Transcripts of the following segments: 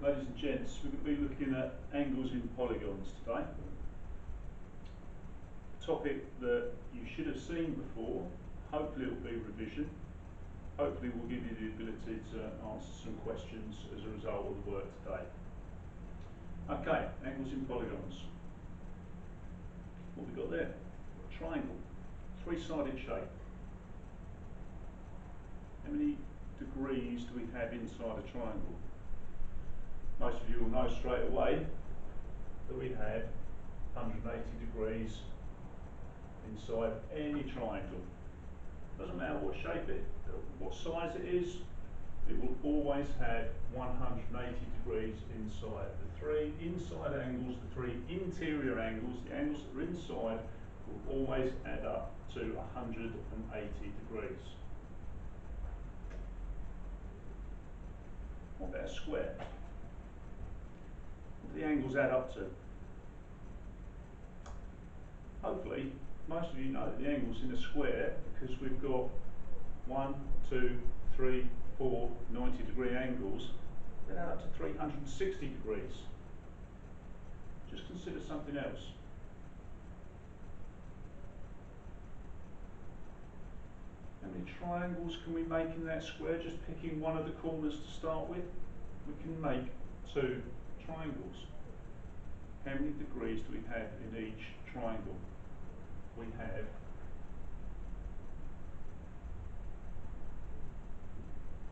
Ladies and gents, we're going to be looking at angles in polygons today. A topic that you should have seen before. Hopefully it will be revision. Hopefully we'll give you the ability to answer some questions as a result of the work today. Okay, angles in polygons. What have we got there? A triangle, three-sided shape. How many degrees do we have inside a triangle? Most of you will know straight away that we have 180 degrees inside any triangle. Doesn't matter what shape what size it is, it will always have 180 degrees inside. The three inside angles, the three interior angles, the angles that are inside, will always add up to 180 degrees. What about a square? What do the angles add up to? Hopefully, most of you know that the angles in a square, because we've got 1, 2, 3, 4 90-degree angles, they add up to 360 degrees. Just consider something else. How many triangles can we make in that square? Just picking one of the corners to start with, we can make 2 triangles. How many degrees do we have in each triangle? We have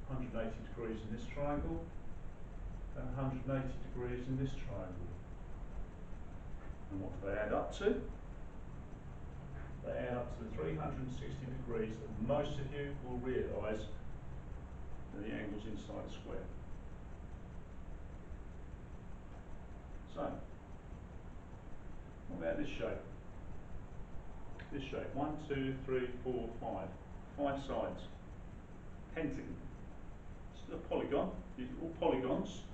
180 degrees in this triangle and 180 degrees in this triangle. And what do they add up to? They add up to the 360 degrees that most of you will realise are the angles inside a square. So, what about this shape? This shape, 1, 2, 3, 4, 5. 5 sides. Pentagon. This is a polygon. These are all polygons.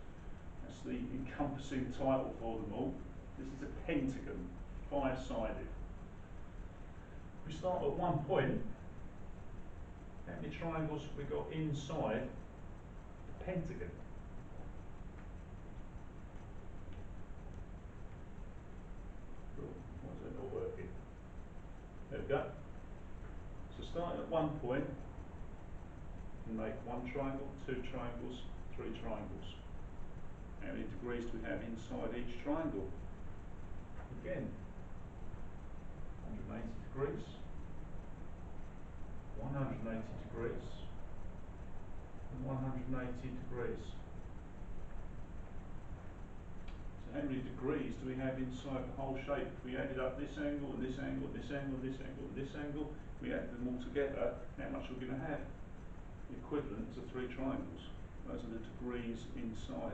That's the encompassing title for them all. This is a pentagon, 5-sided. We start at one point. How many triangles have we got inside the pentagon? Why is that not working? There we go. So starting at one point, we make 1 triangle, 2 triangles, 3 triangles. How many degrees do we have inside each triangle? Again, 180 degrees, 180 degrees, and 180 degrees. So how many degrees do we have inside the whole shape? If we added up this angle, and this angle, and this angle, and this angle, and this angle, we added them all together, how much are we going to have? Equivalent to 3 triangles. Those are the degrees inside.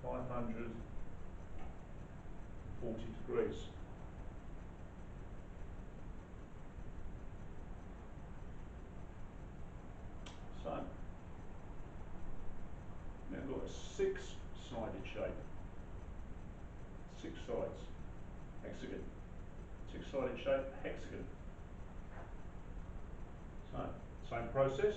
540 degrees. So, now we've got a 6-sided shape. 6 sides. Hexagon. 6-sided shape, hexagon. So, same process.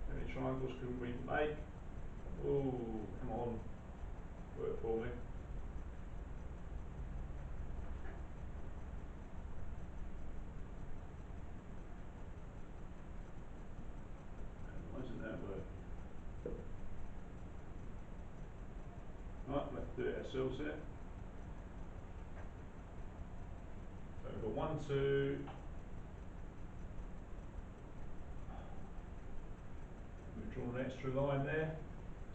How many triangles can we make? Oh, come on, work for me. Why isn't that working? Right, we'll have to do it ourselves here. So we've got 1, 2. We've drawn an extra line there.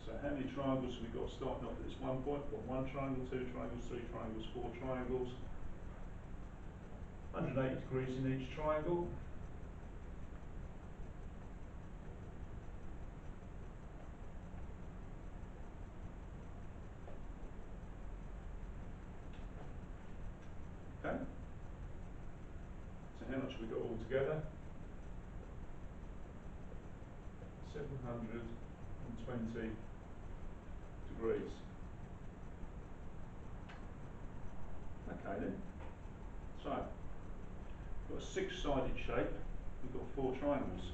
So how many triangles have we got starting off at this one point? We've got 1 triangle, 2 triangles, 3 triangles, 4 triangles. 180 degrees in each triangle. Okay. So how much have we got all together? 720 degrees. Okay then. So, we've got a 6-sided shape. we've got 4 triangles.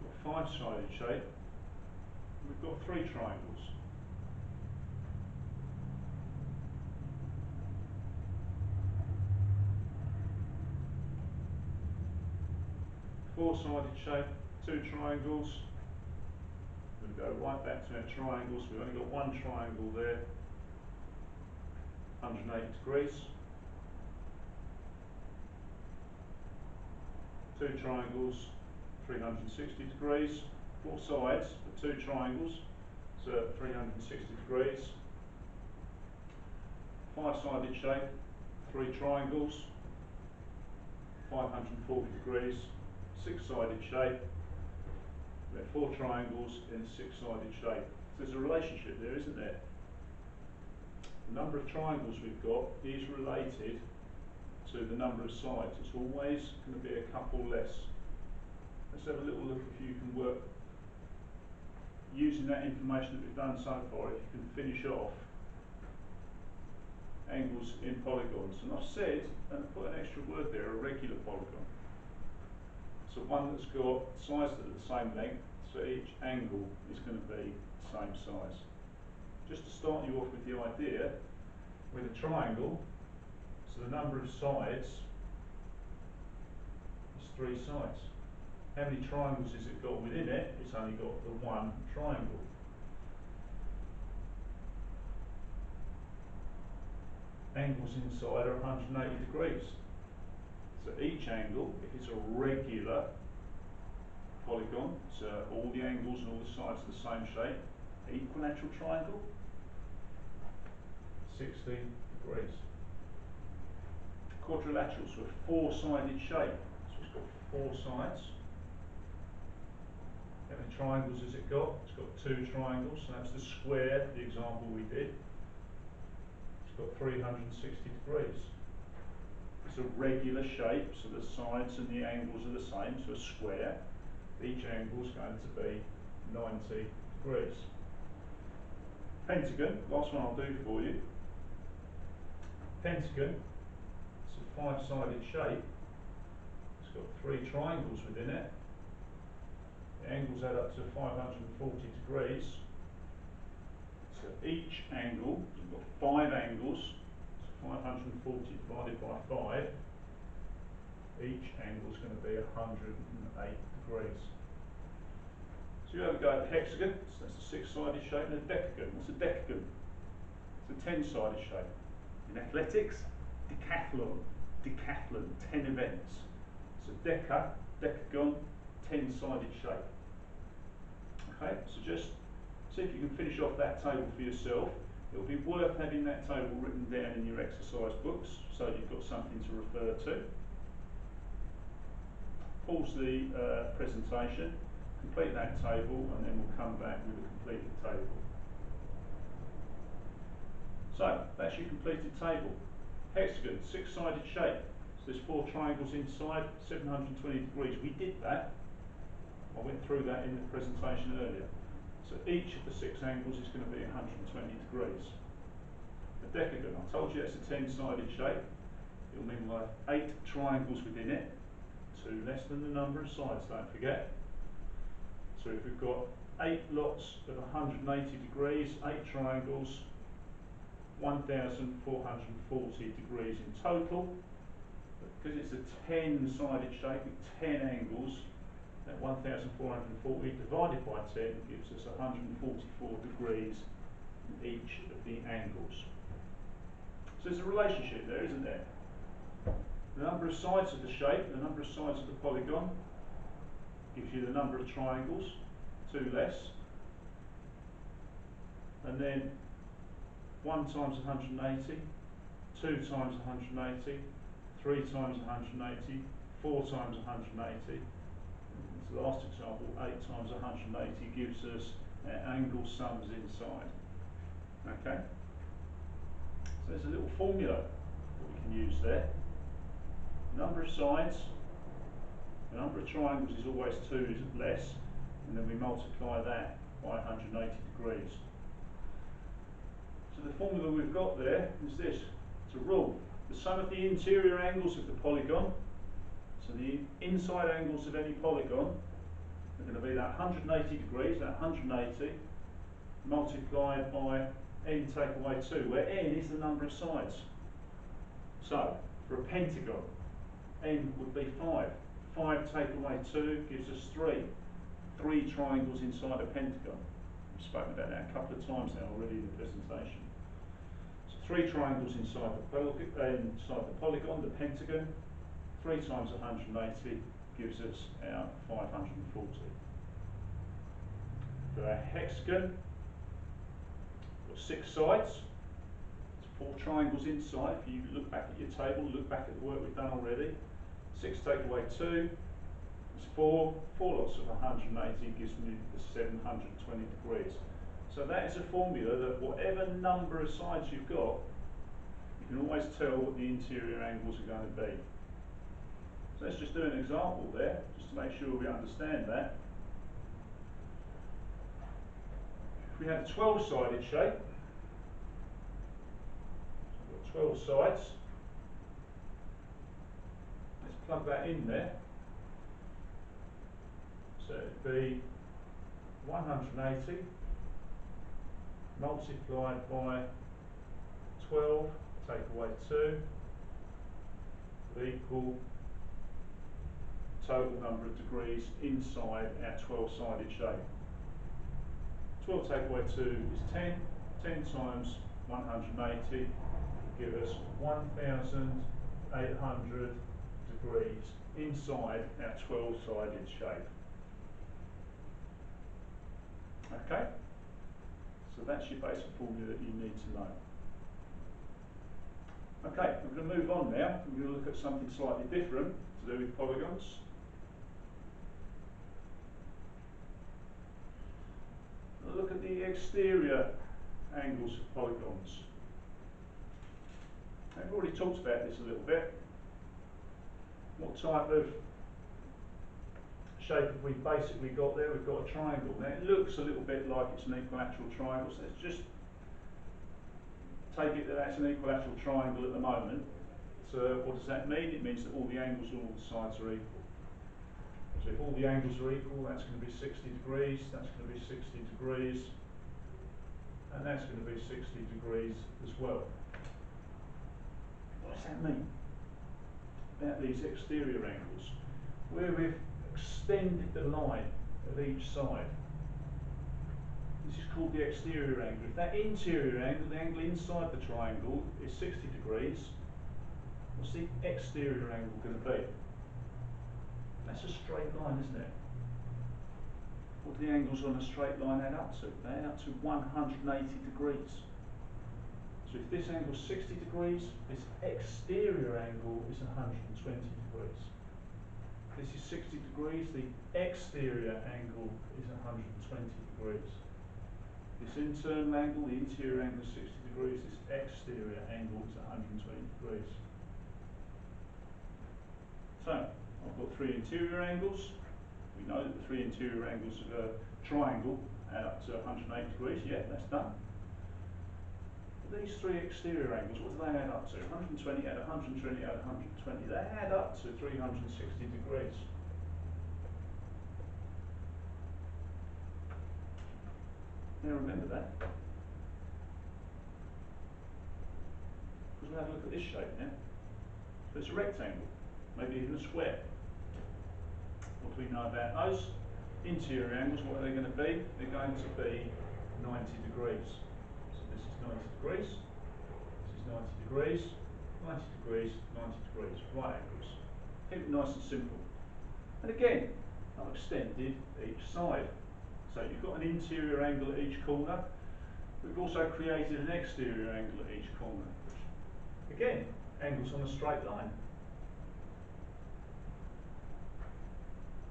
We've got 5-sided shape, we've got 3 triangles. Four-sided shape, 2 triangles. We're going to go right back to our triangles. We've only got 1 triangle there, 180 degrees. 2 triangles, 360 degrees. 4 sides, but 2 triangles, so 360 degrees. 5-sided shape, 3 triangles, 540 degrees. 6-sided shape, we have 4 triangles in a 6-sided shape. So there's a relationship there, isn't there? The number of triangles we've got is related to the number of sides. It's always going to be a couple less. Let's have a little look if you can work using that information that we've done so far, if you can finish off angles in polygons. And I've said, and I put an extra word there, a regular polygon. So one that's got sides that are the same length, so each angle is going to be the same size. Just to start you off with the idea, with a triangle, so the number of sides is 3 sides. How many triangles has it got within it? It's only got the 1 triangle. Angles inside are 180 degrees. So each angle, if it's a regular polygon, so all the angles and all the sides are the same shape, equilateral triangle, 60 degrees. Quadrilateral, so a 4-sided shape, so it's got 4 sides. How many triangles has it got? It's got 2 triangles, so that's the square, the example we did. It's got 360 degrees. It's a regular shape, so the sides and the angles are the same, so a square. Each angle is going to be 90 degrees. Pentagon, last one I'll do for you. Pentagon, it's a 5-sided shape. It's got 3 triangles within it. The angles add up to 540 degrees. So each angle, you've got 5 angles, 540 divided by 5, each angle is going to be 108 degrees. So you have a go at the hexagon, so that's a 6-sided shape, and a decagon. What's a decagon? It's a 10-sided shape. In athletics, decathlon, 10 events. So decagon, 10-sided shape. Okay, so just see if you can finish off that table for yourself. It'll be worth having that table written down in your exercise books so you've got something to refer to. Pause the presentation, complete that table, and then we'll come back with a completed table. So, that's your completed table. Hexagon, 6-sided shape. So there's 4 triangles inside, 720 degrees. We did that. I went through that in the presentation earlier. So each of the 6 angles is going to be 120 degrees. A decagon, I told you it's a 10-sided shape. It'll mean we'll have 8 triangles within it, 2 less than the number of sides, don't forget. So if we've got 8 lots of 180 degrees, 8 triangles, 1,440 degrees in total. But because it's a 10-sided shape with 10 angles, that 1,440 divided by 10 gives us 144 degrees in each of the angles. So there's a relationship there, isn't there? The number of sides of the shape, the number of sides of the polygon, gives you the number of triangles, 2 less. And then 1 times 180, 2 times 180, 3 times 180, 4 times 180. The last example, 8 times 180 gives us angle sums inside. Okay? So there's a little formula that we can use there. The number of sides, the number of triangles is always 2 less, and then we multiply that by 180 degrees. So the formula we've got there is this. It's a rule. The sum of the interior angles of the polygon, so the inside angles of any polygon, are going to be that 180 degrees, that 180, multiplied by n take away 2, where n is the number of sides. So, for a pentagon, n would be 5. 5 take away 2 gives us 3. 3 triangles inside a pentagon. We've spoken about that a couple of times now already in the presentation. So 3 triangles inside the polygon, the pentagon. 3 times 180 gives us our 540. For a hexagon, we've got 6 sides. 4 triangles inside. If you look back at your table, look back at the work we've done already. 6 take away 2 is 4. 4 lots of 180 gives me the 720 degrees. So that is a formula that whatever number of sides you've got, you can always tell what the interior angles are going to be. So let's just do an example there, just to make sure we understand that. If we had a 12-sided shape, 12 sides. Let's plug that in there. So it'd be 180 multiplied by 12, take away 2, would equal total number of degrees inside our 12-sided shape. 12 take away 2 is 10. 10 times 180 give us 1,800 degrees inside our 12-sided shape. Okay, so that's your basic formula that you need to know. Okay, we're going to move on now. We're going to look at something slightly different to do with polygons. We'll look at the exterior angles of polygons. I've already talked about this a little bit. What type of shape have we basically got there? We've got a triangle. Now it looks a little bit like it's an equilateral triangle, so let's just take it that that's an equilateral triangle at the moment. So what does that mean? It means that all the angles on all the sides are equal. So if all the angles are equal, that's going to be 60 degrees, that's going to be 60 degrees, and that's going to be 60 degrees as well. What does that mean about these exterior angles? Where we've extended the line of each side. This is called the exterior angle. If that interior angle, the angle inside the triangle, is 60 degrees, what's the exterior angle going to be? That's a straight line, isn't it? What do the angles on a straight line add up to? They add up to 180 degrees. So if this angle is 60 degrees, this exterior angle is 120 degrees. This is 60 degrees, the exterior angle is 120 degrees. This internal angle, the interior angle is 60 degrees, this exterior angle is 120 degrees. So, I've got 3 interior angles. We know that the 3 interior angles of a triangle add up to 180 degrees. Yeah, that's done. But these 3 exterior angles, what do they add up to? 120 add 120 add 120. They add up to 360 degrees. Now remember that. Because we'll have a look at this shape now. So it's a rectangle, maybe even a square. What do we know about those? Interior angles, what are they going to be? They're going to be 90 degrees. So this is 90 degrees, this is 90 degrees, 90 degrees, 90 degrees, right angles. Keep it nice and simple. And again, I've extended each side. So you've got an interior angle at each corner. We've also created an exterior angle at each corner. Again, angles on a straight line.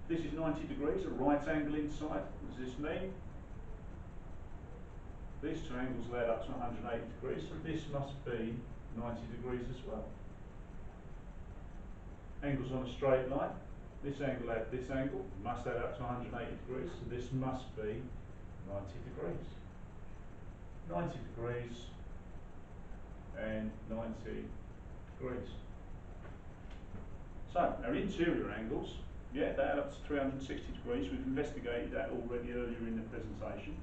This is 90 degrees, a right angle inside. What does this mean? These 2 angles add up to 180 degrees, so this must be 90 degrees as well. Angles on a straight line. This angle add this angle, must add up to 180 degrees, so this must be 90 degrees. 90 degrees, and 90 degrees. So, our interior angles, yeah, they add up to 360 degrees. We've investigated that already earlier in the presentation.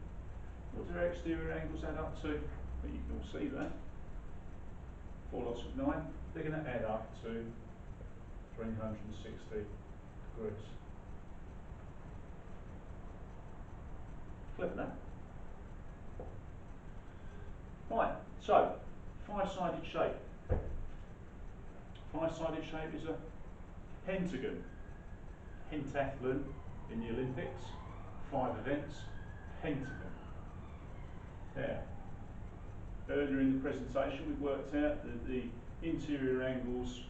What do our exterior angles add up to? Well, you can all see that. 4 lots of 9. They're going to add up to 360 degrees. Clever, that. Right, so 5-sided shape. 5-sided shape is a pentagon. Pentathlon in the Olympics, 5 events, pentagon. Now, earlier in the presentation we worked out that the interior angles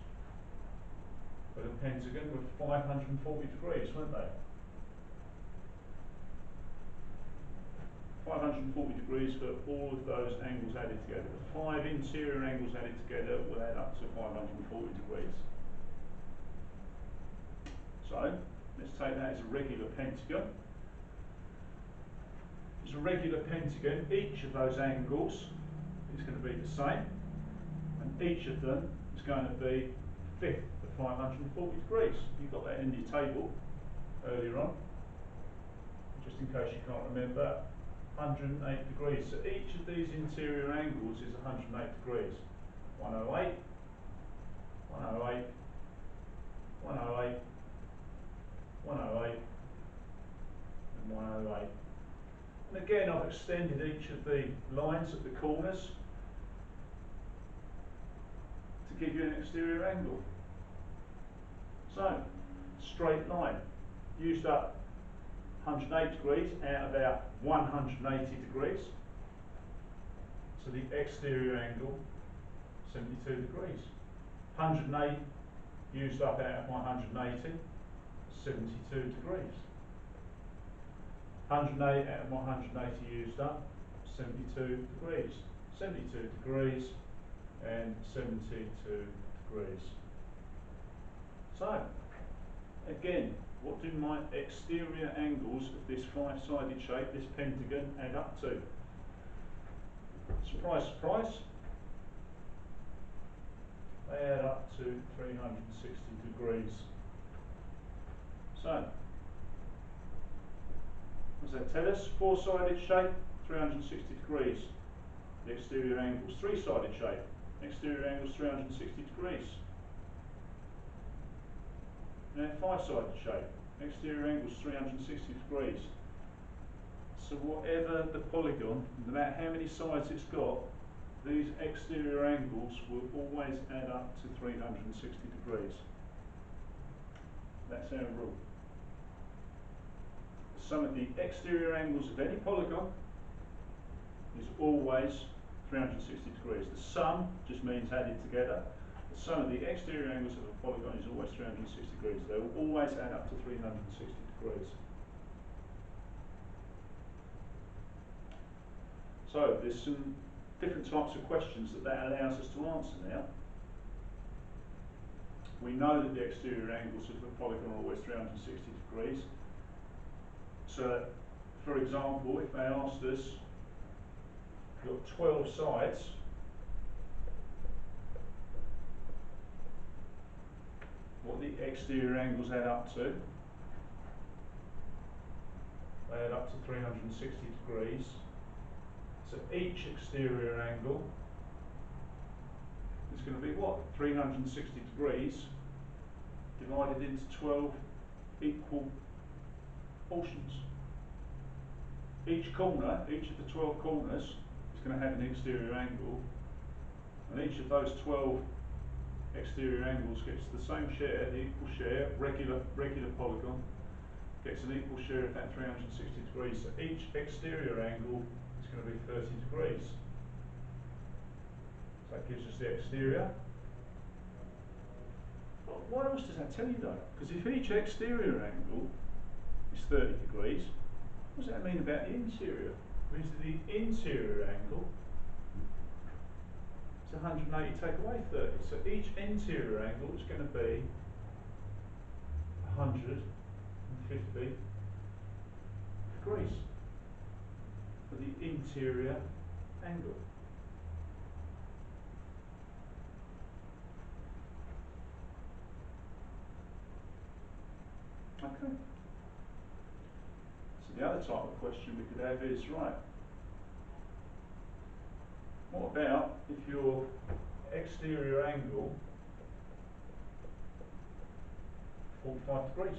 of the pentagon were 540 degrees, weren't they? 540 degrees for all of those angles added together. The 5 interior angles added together will add up to 540 degrees. So, let's take that as a regular pentagon. As a regular pentagon, each of those angles is going to be the same, and each of them is going to be a fifth of 540 degrees. You've got that in your table earlier on. Just in case you can't remember, 108 degrees. So each of these interior angles is 108 degrees. 108, 108, 108, 108, and 108. And again, I've extended each of the lines at the corners to give you an exterior angle. So, straight line, used up 108 degrees out of our 180 degrees. So the exterior angle, 72 degrees. 108 used up out of 180, 72 degrees. 108 out of 180 used up, 72 degrees. 72 degrees and 72 degrees. So, again, what do my exterior angles of this 5-sided shape, this pentagon, add up to? Surprise, surprise. They add up to 360 degrees. So, what does that tell us? 4-sided shape, 360 degrees. The exterior angles. 3-sided shape, exterior angles 360 degrees. Now 5-sided shape, exterior angles 360 degrees. So whatever the polygon, no matter how many sides it's got, these exterior angles will always add up to 360 degrees. That's our rule. The sum of the exterior angles of any polygon is always 360 degrees. The sum just means added together. The sum of the exterior angles of a polygon is always 360 degrees. They will always add up to 360 degrees. So there's some different types of questions that allows us to answer now. We know that the exterior angles of a polygon are always 360 degrees. So, for example, if they asked us, you've got 12 sides, what the exterior angles add up to? They add up to 360 degrees. So each exterior angle is going to be what? 360 degrees divided into 12 equal portions. Each corner, each of the 12 corners is going to have an exterior angle, and each of those 12 exterior angles gets the same share, the equal share, regular polygon, gets an equal share of that 360 degrees. So each exterior angle is going to be 30 degrees. So that gives us the exterior. Well, what else does that tell you though? Because if each exterior angle is 30 degrees, what does that mean about the interior? It means that the interior angle is 180 take away 30. So each interior angle is going to be 150 degrees for the interior angle. Okay. So the other type of question we could have is, right, what about if your exterior angle 45 degrees?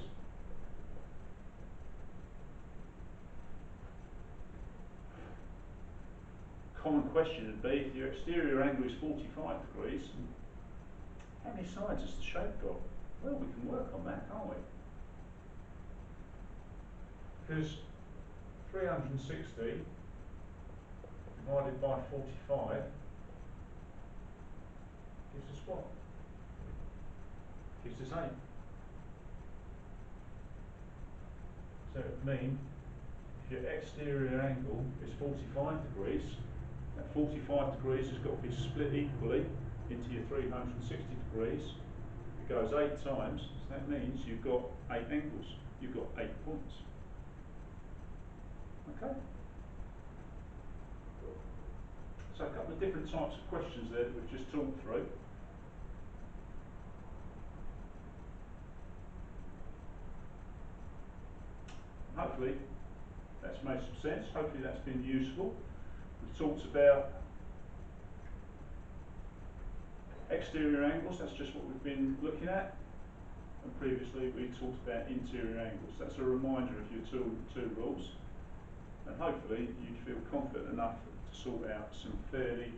Common question would be, if your exterior angle is 45 degrees, how many sides has the shape got? Well, we can work on that, can't we? Because 360 divided by 45 gives us what? Gives us 8. So it would mean if your exterior angle is 45 degrees, that 45 degrees has got to be split equally into your 360 degrees. It goes 8 times, so that means you've got 8 angles. You've got 8 points. Okay? So a couple of different types of questions there that we've just talked through. Hopefully that's made some sense. Hopefully that's been useful. We've talked about exterior angles, that's just what we've been looking at. And previously we talked about interior angles. That's a reminder of your two rules. And hopefully you'd feel confident enough to sort out some fairly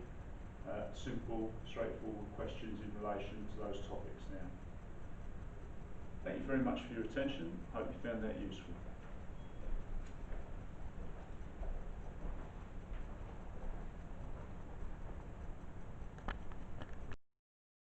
simple, straightforward questions in relation to those topics now. Thank you very much for your attention. Hope you found that useful.